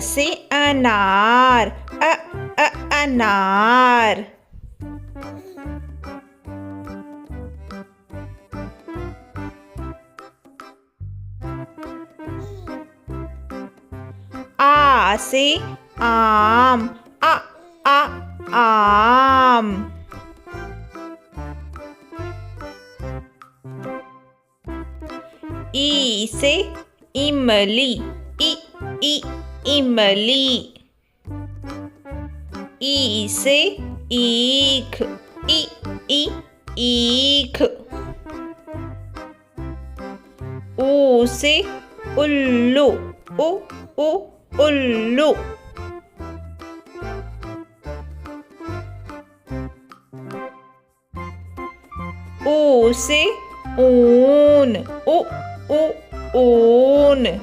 से अनार, अनार। आ से आम, आम। ई से इमली, इमली। ई से ईख, ईख। ऊ से उल्लू, उल्लू। ऊ से ऊन, ऊन।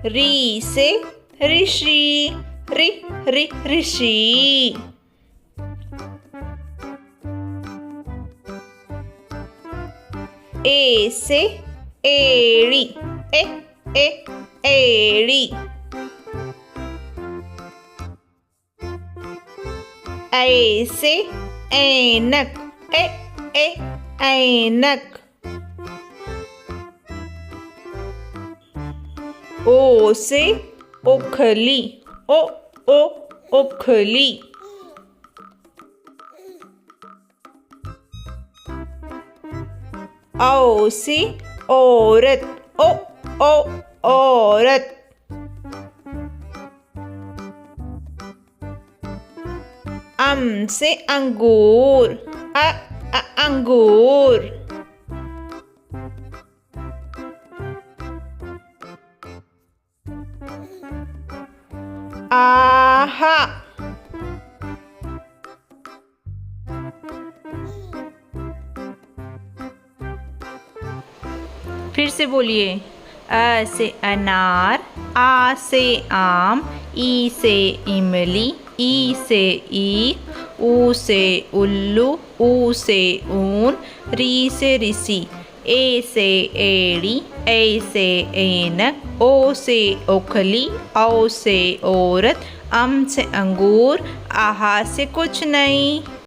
री से ऋषि, ऋषि। ए से एड़ी, एड़ी। ऐ से ऐनक, ऐनक। ओ से ओखली, ओखली। औ से औरत, औरत। अम से अंगूर, अंगूर। आहा। फिर से बोलिए। अ से अनार, आ से आम, ई से इमली, ई से ईख, ऊ से उल्लू, ऊ से ऊन, री से ऋषि, ए से एड़ी, ए से ऐनक, ओ से ओखली, औ से औरत, अम से अंगूर, आहा से कुछ नहीं।